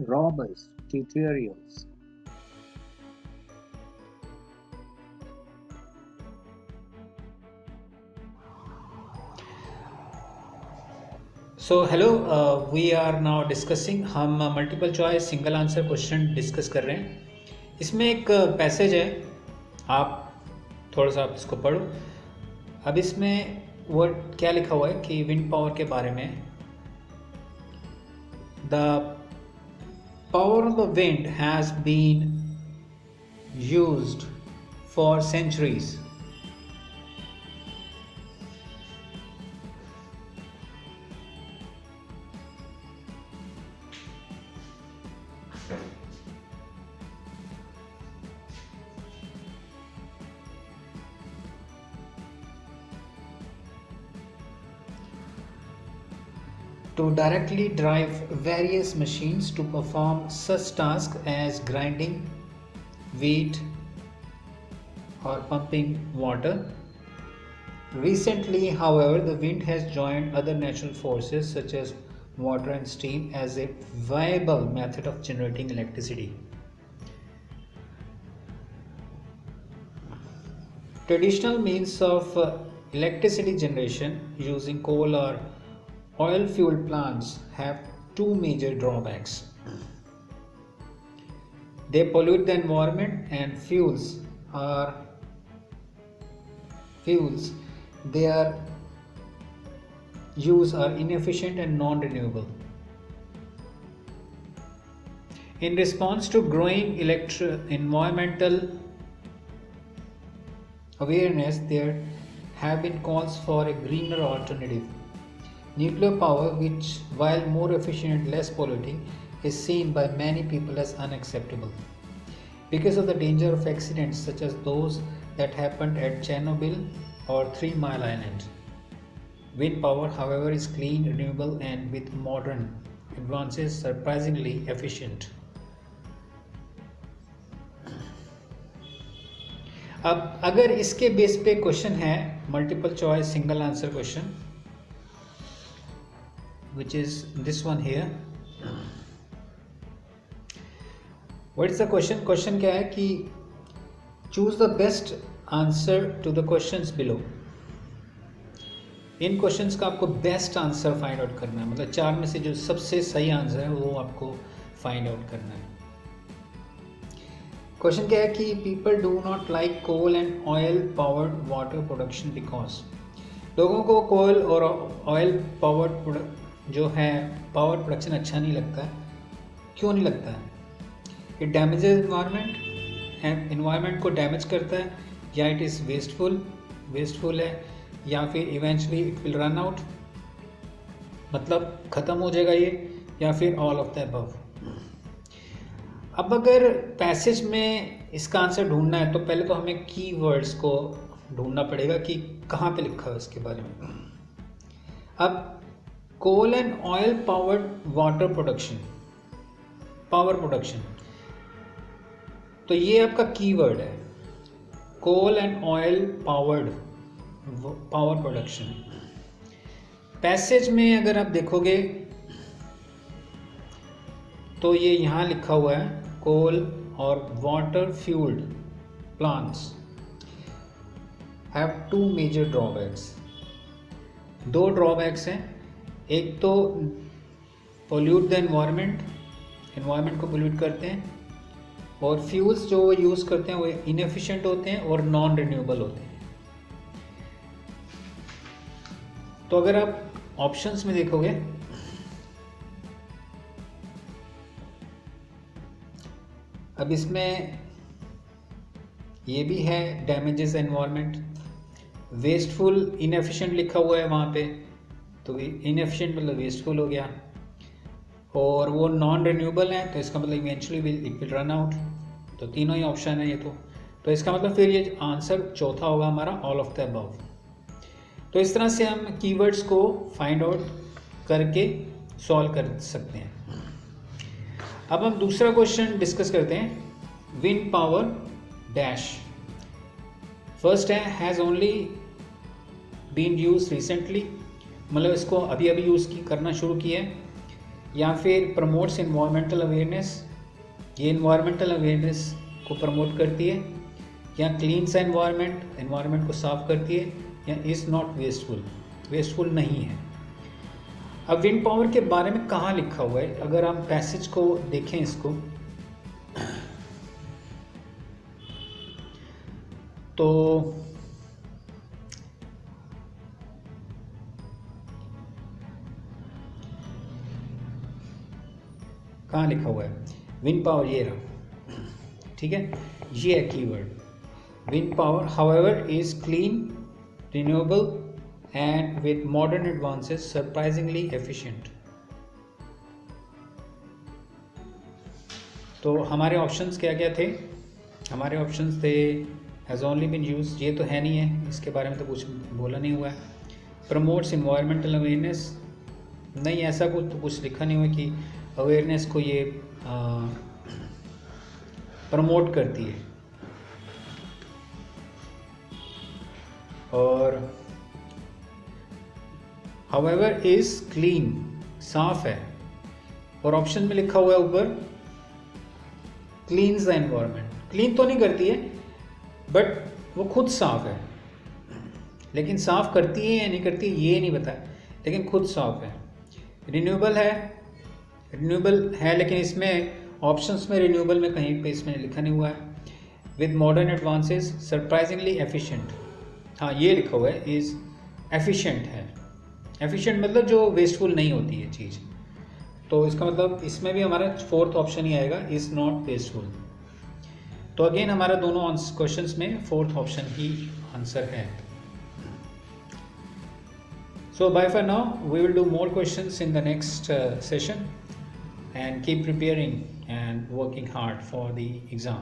robust tutorials. So hello, we are now discussing. हम multiple choice single answer question discuss कर रहे हैं। इसमें एक पैसेज है, आप थोड़ा सा आप इसको पढ़ो। अब इसमें वर्ड क्या लिखा हुआ है कि विंड पावर के बारे में। The power of the wind has been used for centuries. To directly drive various machines to perform such tasks as grinding wheat or pumping water. Recently, however, the wind has joined other natural forces such as water and steam as a viable method of generating electricity. Traditional means of electricity generation using coal or oil fueled plants have two major drawbacks. They pollute the environment, and fuels their use are inefficient and non-renewable. In response to growing environmental awareness, there have been calls for a greener alternative. Nuclear power, which, while more efficient and less polluting, is seen by many people as unacceptable because of the danger of accidents such as those that happened at Chernobyl or 3 Mile Island. Wind power, however, is clean, renewable, and with modern advances surprisingly efficient. अब अगर इसके base पे question है multiple choice single answer question, which is this one here. What is the question? Question क्या है कि choose the best answer to the questions below. In questions का आपको बेस्ट आंसर फाइंड आउट करना है, मतलब चार में से जो सबसे सही आंसर है वो आपको फाइंड आउट करना है। क्वेश्चन क्या है कि people do not like coal and oil powered water production because लोगों को कोल और ऑयल पावर्ड जो है पावर प्रोडक्शन अच्छा नहीं लगता है। क्यों नहीं लगता है? इट डैमेजेस इन्वायरमेंट को डैमेज करता है, या इट इज़ वेस्टफुल है, या फिर eventually it will run out, मतलब ख़त्म हो जाएगा ये, या फिर ऑल ऑफ द अबव। अब अगर पैसेज में इसका आंसर ढूंढना है तो पहले तो हमें की वर्ड्स को ढूंढना पड़ेगा कि कहाँ पे लिखा है उसके बारे में। अब coal and oil powered water power production, तो ये आपका कीवर्ड है, coal and oil power production. Passage में अगर आप देखोगे तो ये यहाँ लिखा हुआ है कोल और water fuelled plants have two major drawbacks. दो ड्रॉबैक्स हैं, एक तो पोल्यूट द एनवायरनमेंट को पोल्यूट करते हैं, और फ्यूल्स जो वो यूज़ करते हैं वो इनएफिशिएंट होते हैं और नॉन रिन्यूएबल होते हैं। तो अगर आप ऑप्शंस में देखोगे अब इसमें ये भी है डैमेजेस एनवायरनमेंट, वेस्टफुल इनएफिशिएंट लिखा हुआ है वहाँ पे, तो इनएफिशिएंट मतलब वेस्टफुल हो गया, और वो नॉन रिन्यूएबल है तो इसका मतलब eventually it will run out. तो तीनों ही ऑप्शन है ये तो इसका मतलब फिर ये आंसर चौथा होगा हमारा ऑल ऑफ द अबव। तो इस तरह से हम कीवर्ड्स को फाइंड आउट करके सॉल्व कर सकते हैं। अब हम दूसरा क्वेश्चन डिस्कस करते हैं। विंड पावर डैश, फर्स्ट है has only been use recently, मतलब इसको अभी यूज़ करना शुरू किया है। या फिर प्रमोट्स इन्वायरमेंटल अवेयरनेस, ये इन्वायरमेंटल अवेयरनेस को प्रमोट करती है, या क्लीन्स एनवायरनमेंट को साफ करती है, या इज़ नॉट वेस्टफुल नहीं है। अब विंड पावर के बारे में कहाँ लिखा हुआ है, अगर हम पैसेज को देखें इसको तो कहाँ लिखा हुआ है विंड पावर, ये रहा, ठीक है, ये है keyword wind power. However is clean, renewable and with modern advances surprisingly efficient. तो हमारे ऑप्शंस क्या क्या थे, हमारे ऑप्शंस थे हैज़ ओनली बीन यूज, ये तो है नहीं है, इसके बारे में तो कुछ बोला नहीं हुआ है। प्रमोट्स इन्वायरमेंटल अवेयरनेस, नहीं ऐसा कुछ लिखा नहीं हुआ कि अवेयरनेस को ये प्रमोट करती है। और हाउएवर इज क्लीन, साफ है, और ऑप्शन में लिखा हुआ है ऊपर क्लीन्स द एनवायरनमेंट, क्लीन तो नहीं करती है बट वो खुद साफ है, लेकिन साफ करती है या नहीं करती है ये नहीं बताया, लेकिन खुद साफ है। रिन्यूएबल है लेकिन इसमें ऑप्शंस में रिन्यूएबल में कहीं पे इसमें लिखा नहीं हुआ है। With modern advances surprisingly efficient, हाँ ये लिखा हुआ है इज़ एफिशिएंट है, एफिशिएंट मतलब जो वेस्टफुल नहीं होती है चीज़, तो इसका मतलब इसमें भी हमारा फोर्थ ऑप्शन ही आएगा, इज़ नॉट वेस्टफुल। तो अगेन हमारा दोनों क्वेश्चंस में फोर्थ ऑप्शन ही आंसर है। So bye for now, we will do more questions in the next session, and keep preparing and working hard for the exam.